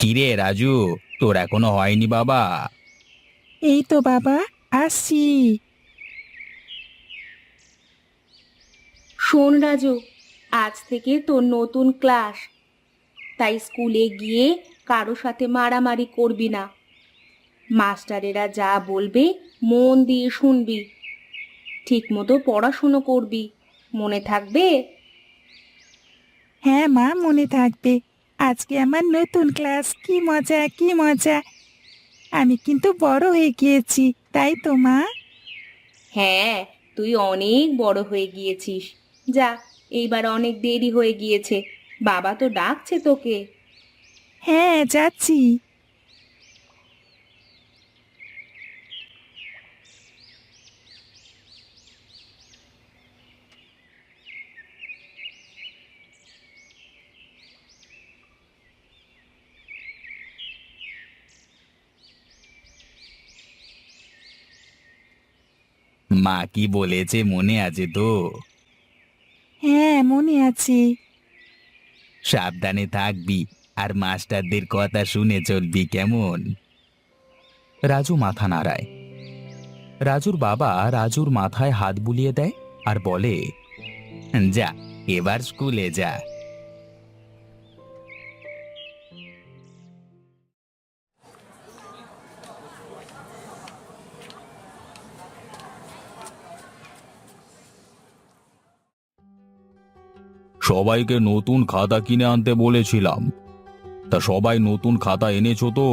কিরে রাজু, তোর এখনো হয়নি বাবা? এই তো বাবা, আসছি। শোন রাজু, আজ থেকে তোর নতুন ক্লাস, তাই স্কুলে গিয়ে কারো সাথে মারামারি করবি না। মাস্টারেরা যা বলবে মন দিয়ে শুনবি, ঠিক মতো পড়াশুনো করবি, মনে থাকবে? হ্যাঁ মা, মনে থাকবে। আজকে আমার নতুন ক্লাস, কি মজা কি মজা। আমি কিন্তু বড় হয়ে গিয়েছি, তাই তো মা? হ্যাঁ, তুই অনেক বড় হয়ে গিয়েছিস। যা, এইবার অনেক দেরি হয়ে গিয়েছে, বাবা তো ডাকছে তোকে। হ্যাঁ, যাচ্ছি। মা কি বলেছে মনে আছে তো? হ্যাঁ, মনে আছে। সাবধানে থাকবি আর মাস্টারদের কথা শুনে চলবি, কেমন? রাজু মাথা নাড়ায়। রাজুর বাবা রাজুর মাথায় হাত বুলিয়ে দেয় আর বলে, যা, এবার স্কুলে যা। সবাইকে নতুন খাতা কিনে আনতে বলেছিলাম, তা সবাই নতুন খাতা এনেছো তো?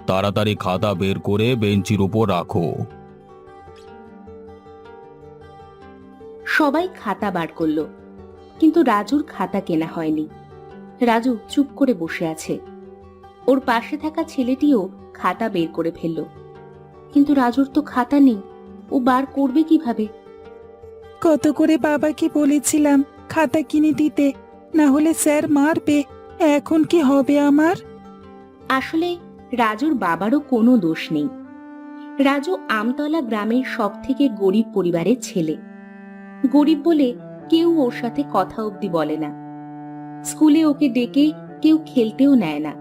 তাড়াতাড়ি খাতা বের করে বেঞ্চির উপর রাখো। সবাই খাতা বার করলো, কিন্তু রাজুর খাতা কেনা হয়নি। রাজু চুপ করে বসে আছে। ওর পাশে থাকা ছেলেটিও খাতা বের করে ফেলল, কিন্তু রাজুর তো খাতা নেই। ও বার করবে কিভাবে? কত করে বাবাকে বলেছিলাম খাতা কিনে দিতে, না হলে স্যার মারবে। এখন কি হবে আমার? আসলে রাজুর বাবারও কোনো দোষ নেই। রাজু আমতলা গ্রামের সব থেকে গরিব পরিবারের ছেলে। গরিব বলে কেউ ওর সাথে কথা অবধি বলে না। স্কুলে ওকে ডেকে কেউ খেলতেও নেয় না।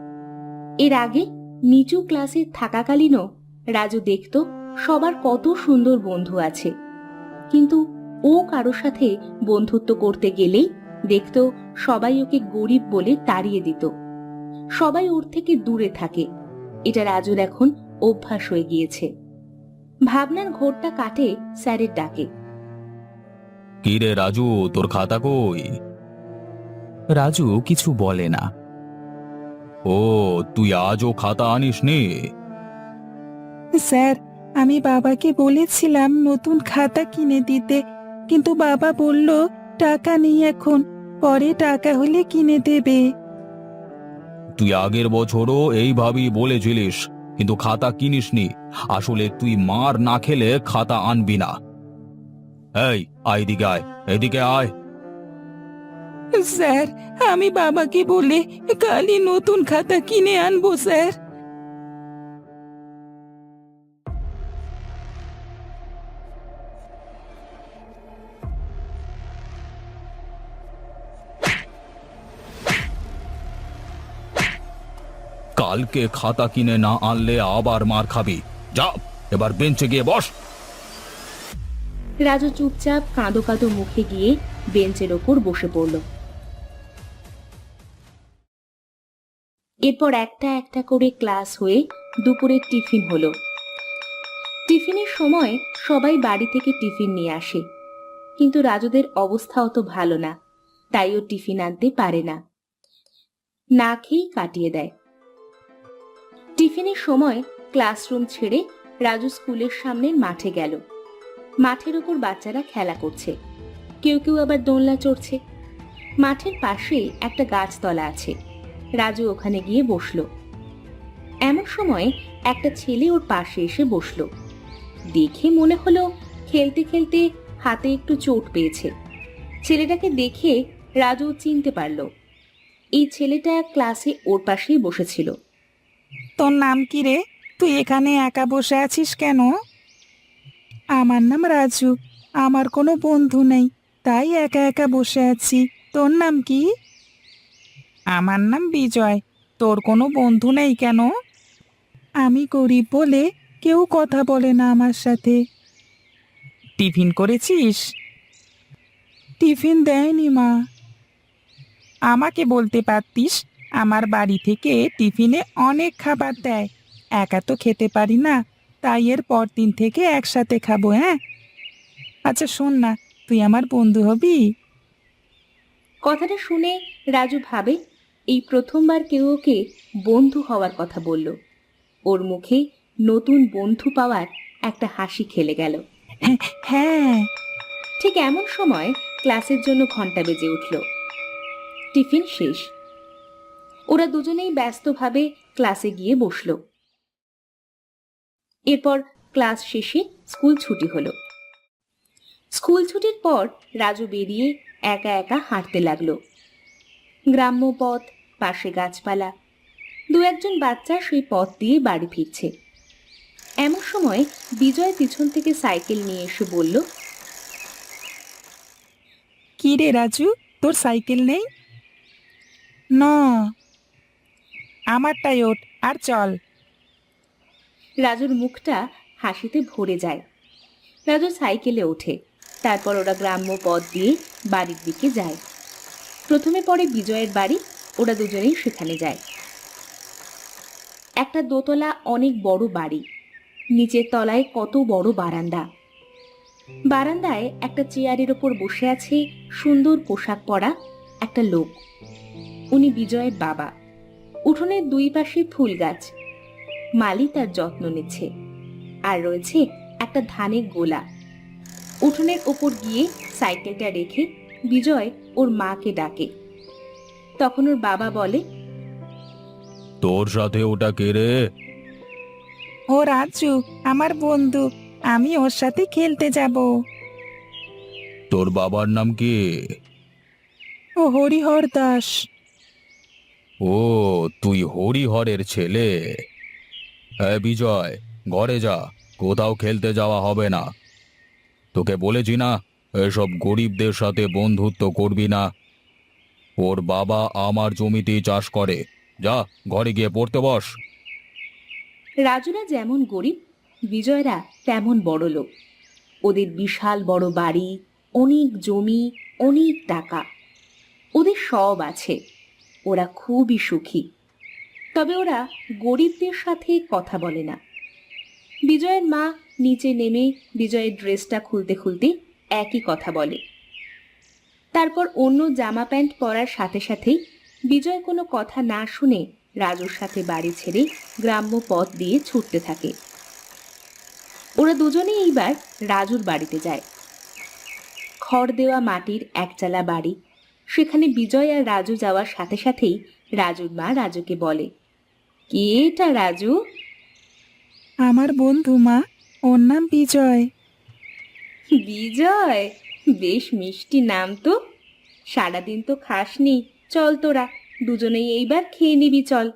এর আগে নিচু ক্লাসে থাকাকালীনও রাজু দেখত সবার কত সুন্দর বন্ধু আছে, কিন্তু ও কারো সাথে বন্ধুত্ব করতে গেলেই দেখত সবাই ওকে গরিব বলে তাড়িয়ে দিত। সবাই ওর থেকে দূরে থাকে। এটা রাজুর এখন অভ্যাস হয়ে গিয়েছে। ভাবনার ঘোরটা কাটে স্যারের ডাকে। কি রে রাজু, তোর খাতা কই? রাজু কিছু বলে না। ও, তুই আজও খাতা আনিসনি? স্যার, আমি বাবাকে বলেছিলাম নতুন খাতা কিনে দিতে, কিন্তু বাবা বলল টাকা নেই এখন, পরে টাকা হলে কিনে দেবে। তুই আগের বছরও এইভাবেই বলেছিলিস, কিন্তু খাতা কিনিসনি। আসলে তুই মার না খেলে খাতা আনবি না। এই, আয় এদিকে, আয় এদিকে আয়। স্যার, আমি বাবাকে বলে কালই নতুন খাতা কিনে আনবো স্যার। কালকে খাতা কিনে না আনলে আবার মার খাবি। যা, এবার বেঞ্চে গিয়ে বস। রাজু চুপচাপ কাঁদো কাঁদো মুখে গিয়ে বেঞ্চের ওপর বসে পড়ল। এরপর একটা একটা করে ক্লাস হয়ে দুপুরের টিফিন হলো। টিফিনের সময় সবাই বাড়ি থেকে টিফিন নিয়ে আসে, কিন্তু রাজুদের অবস্থা অত ভালো না, তাই ও টিফিন আনতে পারে না, না খেয়েই কাটিয়ে দেয়। টিফিনের সময় ক্লাসরুম ছেড়ে রাজু স্কুলের সামনের মাঠে গেল। মাঠের ওপর বাচ্চারা খেলা করছে, কেউ কেউ আবার দোলনা চড়ছে। মাঠের পাশে একটা গাছতলা আছে। রাজু ওখানে গিয়ে বসলো। এমন সময় একটা ছেলে ওর পাশে এসে বসলো। দেখে মনে হলো খেলতে খেলতে হাতে একটু চোট পেয়েছে। ছেলেটাকে দেখে রাজু চিনতে পারলো। এই ছেলেটা ক্লাসে ওর পাশেই বসেছিল। তোর নাম কি রে? তুই এখানে একা বসে আছিস কেন? আমার নাম রাজু, আমার কোনো বন্ধু নেই, তাই একা একা বসে আছি। তোর নাম কি? আমার নাম বিজয়। তোর কোনো বন্ধু নেই কেন? আমি গরিব বলে কেউ কথা বলে না আমার সাথে। টিফিন করেছিস? টিফিন দেয়নি মা। আমাকে বলতে পারতিস, আমার বাড়ি থেকে টিফিনে অনেক খাবার দেয়। একা তো খেতে পারি না, তাই এর পরদিন থেকে একসাথে খাবো। হ্যাঁ, আচ্ছা শোন না, তুই আমার বন্ধু হবি? কথাটা শুনে রাজু ভাবে এই প্রথমবার কেউ ওকে বন্ধু হওয়ার কথা বলল। ওর মুখে নতুন বন্ধু পাওয়ার একটা হাসি খেলে গেল। হ্যাঁ, হ্যাঁ। ঠিক এমন সময় ক্লাসের জন্য ঘন্টা বেজে উঠল। টিফিন শেষ। ওরা দুজনেই ব্যস্তভাবে ক্লাসে গিয়ে বসলো। এরপর ক্লাস শেষে স্কুল ছুটি হলো। স্কুল ছুটির পর রাজু বেরিয়ে একা একা হাঁটতে লাগলো। গ্রাম্য পথ, পাশে গাছপালা, দু একজন বাচ্চা সেই পথ দিয়ে বাড়ি ফিরছে। এমন সময় বিজয় পিছন থেকে সাইকেল নিয়ে এসে বলল, কি রে রাজু, তোর সাইকেল নেই? না। আমারটাই ওঠ আর চল। রাজুর মুখটা হাসিতে ভরে যায়। রাজু সাইকেলে ওঠে। তারপর ওরা গ্রাম্য পথ দিয়ে বাড়ির দিকে যায়। প্রথমে পড়ে বিজয়ের বাড়ি। ওরা দুজনেই সেখানে যায়। একটা দোতলা অনেক বড় বাড়ি। নিচের তলায় কত বড় বারান্দা। বারান্দায় একটা চেয়ারের ওপর বসে আছে সুন্দর পোশাক পরা একটা লোক। উনি বিজয়ের বাবা। উঠোনের দুই পাশে ফুল গাছ। মালি তার যত্ন নিচ্ছে। আর রয়েছে একটা ধানের গোলা। উঠোনের ওপর গিয়ে সাইকেলটা রেখে বিজয় ওর মাকে ডাকে। তখন ওর বাবা বলে, তোর সাথে ওটা কে রে? ও রাজু, আমার বন্ধু। আমি ওর সাথে খেলতে যাব। তোর বাবার নাম কি? ও হরিহর দাস। ও, তুই হরিহরের ছেলে। হ্যাঁ বিজয়, ঘরে যা, কোথাও খেলতে যাওয়া হবে না। তোকে বলেছি না, এসব গরিবদের সাথে বন্ধুত্ব করবি না। ওর বাবা আমার জমিতেই চাষ করে। যা, ঘরে গিয়ে পড়তে বস। রাজুরা যেমন গরিব, বিজয়রা তেমন বড় লোক। ওদের বিশাল বড় বাড়ি, অনেক জমি, অনেক টাকা। ওদের সব আছে। ওরা খুবই সুখী। তবে ওরা গরিবদের সাথে কথা বলে না। বিজয়ের মা নিচে নেমে বিজয়ের ড্রেসটা খুলতে খুলতে একই কথা বলে। তারপর অন্য জামা প্যান্ট পরার সাথে সাথেই বিজয় কোনো কথা না শুনে রাজুর সাথে বাড়ি ছেড়ে গ্রাম্য পথ দিয়ে ছুটতে থাকে। ওরা দুজনেই এইবার রাজুর বাড়িতে যায়। খড় দেওয়া মাটির একচালা বাড়ি। সেখানে বিজয় আর রাজু যাওয়ার সাথে সাথেই রাজুর মা রাজুকে বলে, কে এটা রাজু? আমার বন্ধু মা, ওর নাম বিজয়। বিজয়, বেশ মিষ্টি নাম তো। সারাদিন তো খাসনি, চল তোরা দুজনেই এইবার খেয়ে নিবি চল।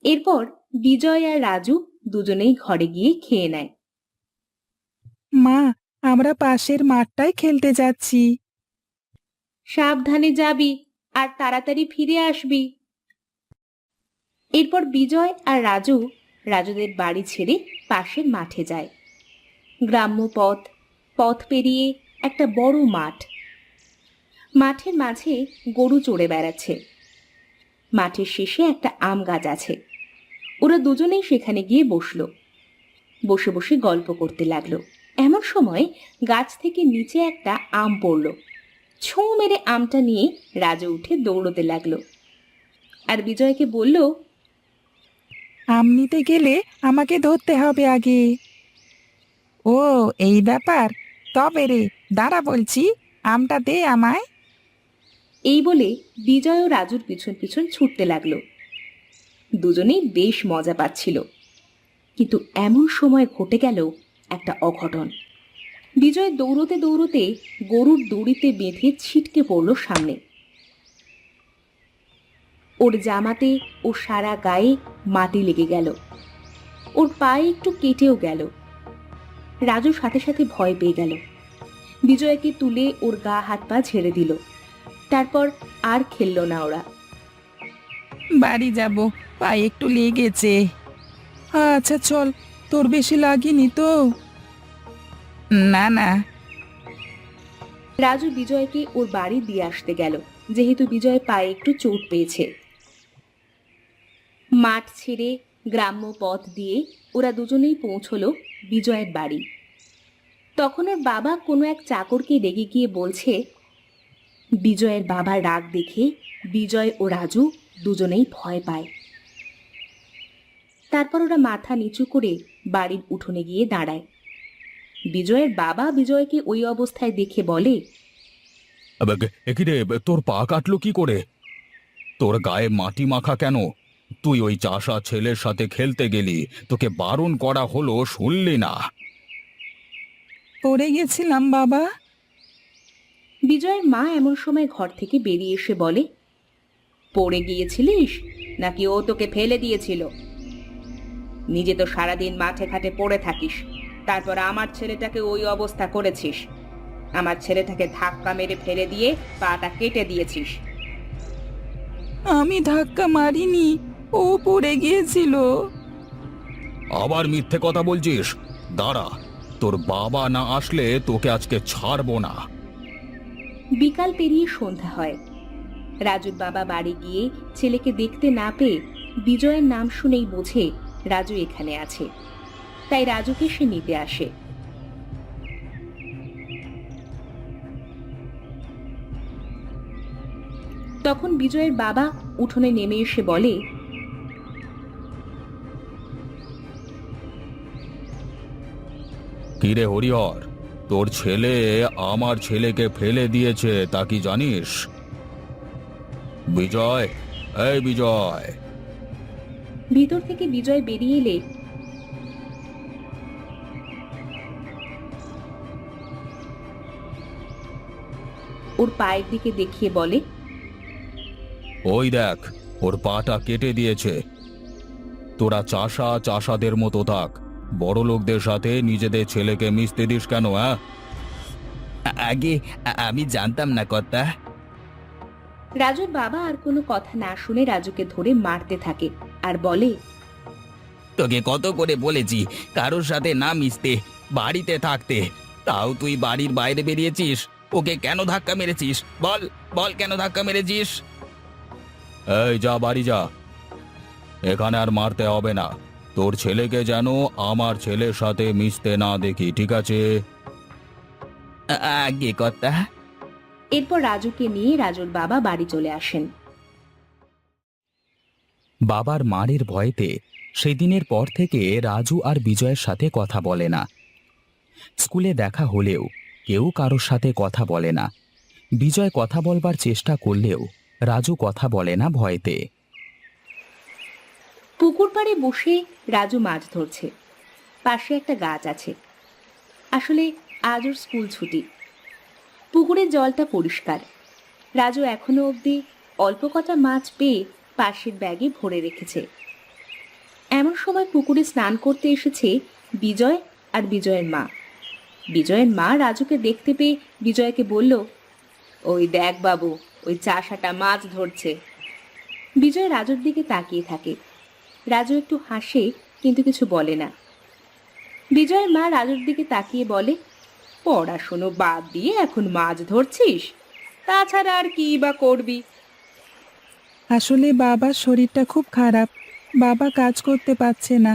এরপর বিজয় আর রাজু দুজনেই ঘরে গিয়ে খেয়ে নেয়। মা, আমরা পাশের মাঠটায় খেলতে যাচ্ছি। সাবধানে যাবি আর তাড়াতাড়ি ফিরে আসবি। এরপর বিজয় আর রাজু রাজুদের বাড়ি ছেড়ে পাশের মাঠে যায়। গ্রাম্য পথ, পথ পেরিয়ে একটা বড় মাঠ। মাঠের মাঝে গরু চড়ে বেড়াচ্ছে। মাঠের শেষে একটা আম গাছ আছে। ওরা দুজনেই সেখানে গিয়ে বসলো। বসে বসে গল্প করতে লাগলো। এমন সময় গাছ থেকে নিচে একটা আম পড়ল। ছুঁ মেরে আমটা নিয়ে রাজু উঠে দৌড়তে লাগলো আর বিজয়কে বলল, আম নিতে গেলে আমাকে ধরতে হবে আগে। ও, এই ব্যাপার। তবে রে, দাঁড়া বলছি, আমটা দে আমায়। এই বলে বিজয় ও রাজুর পিছন পিছন ছুটতে লাগলো। দুজনেই বেশ মজা পাচ্ছিল। কিন্তু এমন সময় ঘটে গেল একটা অঘটন। বিজয় দৌড়তে দৌড়তে গরুর দড়িতে বেঁধে ছিটকে পড়ল সামনে। ওর জামাতে ও সারা গায়ে মাটি লেগে গেল। ওর পায়ে একটু কেটেও গেল। রাজু সাথে সাথে ভয় পেয়ে গেল। বিজয়কে তুলে ওর গা হাত পা ঝেড়ে দিল। তারপর আর খেলল না ওরা। বাড়ি যাব, পায়ে একটু লেগেছে। আচ্ছা চল, তোর বেশি লাগেনি তো? না না। রাজু বিজয়কে ওর বাড়ি দিয়ে আসতে গেল, যেহেতু বিজয় পায়ে একটু চোট পেয়েছে। মাঠ ছেড়ে গ্রাম্য পথ দিয়ে ওরা দুজনেই পৌঁছলো বিজয়ের বাড়ি। তখন ওর বাবা কোনো এক চাকরকে রেগে গিয়ে বলছে। বিজয়ের বাবার রাগ দেখে বিজয় ও রাজু দুজনেই ভয় পায়। তারপর ওরা মাথা নিচু করে বাড়ির উঠোনে গিয়ে দাঁড়ায়। বিজয়ের বাবা বিজয়কে ওই অবস্থায় দেখে বলে, একিরে, তোর পা কাটলো কি করে? তোর গায়ে মাটি মাখা কেন? তুই ওই চাষা ছেলের সাথে খেলতে গেলি, তোকে বারণ করা হলো, শুনলি না? পড়ে গেছিলাম বাবা। বিজয়ের মা এমন সময় ঘর থেকে বেরিয়ে এসে বলে, পড়ে গিয়েছিলিস নাকি ও তোকে ফেলে দিয়েছিল? নিজে তো সারাদিন মাঠে ঘাটে পড়ে থাকিস, তারপর আমার ছেলেটাকে ওই অবস্থা করেছিস। আমার ছেলেটাকে ধাক্কা মেরে ফেলে দিয়ে পাটা কেটে দিয়েছিস। আমি ধাক্কা মারিনি, ও পড়ে গিয়েছিল। আবার মিথ্যে কথা বলছিস? দাঁড়া, তোর বাবা না আসলে তোকে আজকে ছাড়বো না। বিকাল পেরিয়ে সন্ধ্যা হয়। রাজুর বাবা বাড়ি গিয়ে ছেলেকে দেখতে না পেয়ে বিজয়ের নাম শুনেই বোঝে রাজু এখানে আছে, তাই রাজুকে সে নিতে আসে। তখন বিজয়ের বাবা উঠোনে নেমে এসে বলে, কিরে হরিহর, তোর ছেলে আমার ছেলেকে ফেলে দিয়েছে, তা কি জানিস? বিজয়, এই বিজয়। ভিতর থেকে বিজয় বেরিয়ে এলে ওর পায়ের দিকে দেখিয়ে বলে, ওই দেখ, ওর পাটা কেটে দিয়েছে। তোরা চাষাদের মতো থাক, বড় লোকদের সাথে নিজেদের ছেলেকে মিশতে দিস কেন? আগে আমি জানতাম না কর্তা। রাজুর বাবা আর কোনো কথা না শুনে রাজুকে ধরে মারতে থাকে আর বলে, তোকে কত করে বলেছি কারোর সাথে না মিশতে, বাড়িতে থাকতে, তাও তুই বাড়ির বাইরে বেরিয়েছিস। ওকে কেন ধাক্কা মেরেছিস? বল বল, কেন ধাক্কা মেরেছিস? এই যা, বাড়ি যা, এখানে আর মারতে হবে না। তোর ছেলেকে যেন আমার ছেলের সাথে মিশতে না দেখি, ঠিক আছে? আগে কর্তা। এরপর রাজুকে নিয়ে রাজুর বাবা বাড়ি চলে আসেন। বাবার মারের ভয়েতে সেদিনের পর থেকে রাজু আর বিজয়ের সাথে কথা বলে না। স্কুলে দেখা হলেও কেউ কারোর সাথে কথা বলে না। বিজয় কথা বলবার চেষ্টা করলেও রাজু কথা বলে না ভয়েতে। পুকুর পাড়ে বসে রাজু মাছ ধরছে। পাশে একটা গাছ আছে। আসলে আজ ওর স্কুল ছুটি। পুকুরের জলটা পরিষ্কার। রাজু এখনো অবধি অল্প কটা মাছ পেয়ে পাশের ব্যাগে ভরে রেখেছে। এমন সময় পুকুরে স্নান করতে এসেছে বিজয় আর বিজয়ের মা। বিজয়ের মা রাজুকে দেখতে পেয়ে বিজয়কে বলল, ওই দেখ বাবু, ওই চাষাটা মাছ ধরছে। বিজয় রাজুর দিকে তাকিয়ে থাকে। রাজু একটু হাসে, কিন্তু কিছু বলে না। বিজয়ের মা রাজুর দিকে তাকিয়ে বলে, পড়াশুনো বাদ দিয়ে এখন মাছ ধরছিস? তাছাড়া আর কি বা করবি? আসলে বাবার শরীরটা খুব খারাপ, বাবা কাজ করতে পারছে না,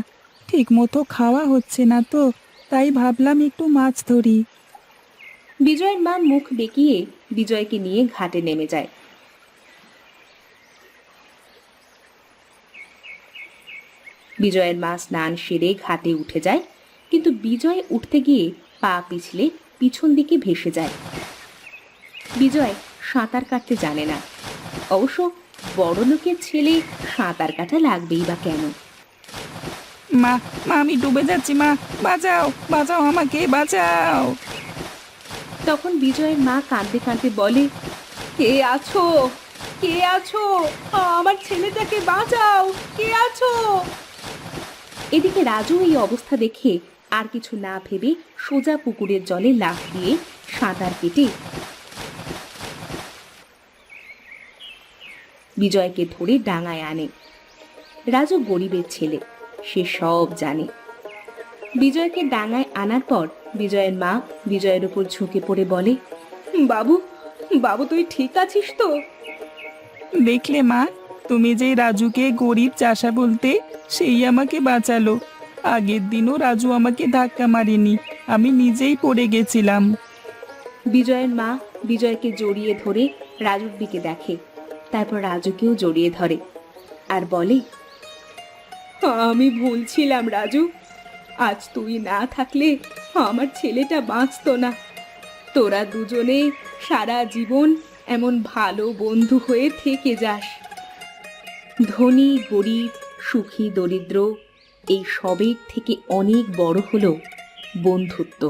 ঠিক মতো খাওয়া হচ্ছে না, তো তাই ভাবলাম একটু মাছ ধরি। বিজয়ের মা মুখ বেঁকিয়ে বিজয়কে নিয়ে ঘাটে নেমে যায়। বিজয়ের মা স্নান সেরে ঘাটে উঠে যায়, কিন্তু বিজয় উঠতে গিয়ে পা পিছলে পিছন দিকে ভেসে যায়। বিজয় সাঁতার কাটতে জানে না। অবশ্য বড় লোকের ছেলে সাঁতার কাটা লাগবেই বা কেন? মা, মা আমি ডুবে যাচ্ছি, মা বাঁচাও, বাঁচাও, আমাকে বাঁচাও। তখন বিজয়ের মা কাঁদতে কাঁদতে বলে, কে আছো? কে আছো? আমার ছেলেটাকে বাঁচাও, কে আছো? এদিকে রাজু এই অবস্থা দেখে আর কিছু না ভেবে সোজা পুকুরের জলে লাফ দিয়ে সাঁতার কেটে বিজয়কে ধরে ডাঙায় আনে। রাজু গরিবের ছেলে, সে সব জানে। বিজয়কে ডাঙায় আনার পর বিজয়ের মা বিজয়ের উপর ঝুঁকে পড়ে বলে, বাবু, বাবু তুই ঠিক আছিস তো? দেখলে মা, তুমি যে রাজুকে গরিব চাষা বলতে, সেই আমাকে বাঁচালো। আগের দিনও রাজু আমাকে ধাক্কা মারেনি, আমি নিজেই পড়ে গেছিলাম। বিজয়ের মা বিজয়কে জড়িয়ে ধরে রাজুর দিকে দেখে, তারপর রাজুকেও জড়িয়ে ধরে আর বলে, আমি ভুল ছিলাম রাজু, আজ তুই না থাকলে আমার ছেলেটা বাঁচতো না। তোরা দুজনে সারা জীবন এমন ভালো বন্ধু হয়ে থেকে যাস। ধনী গরিব, সুখী দরিদ্র, এই সবের থেকে অনেক বড় হলো বন্ধুত্ব।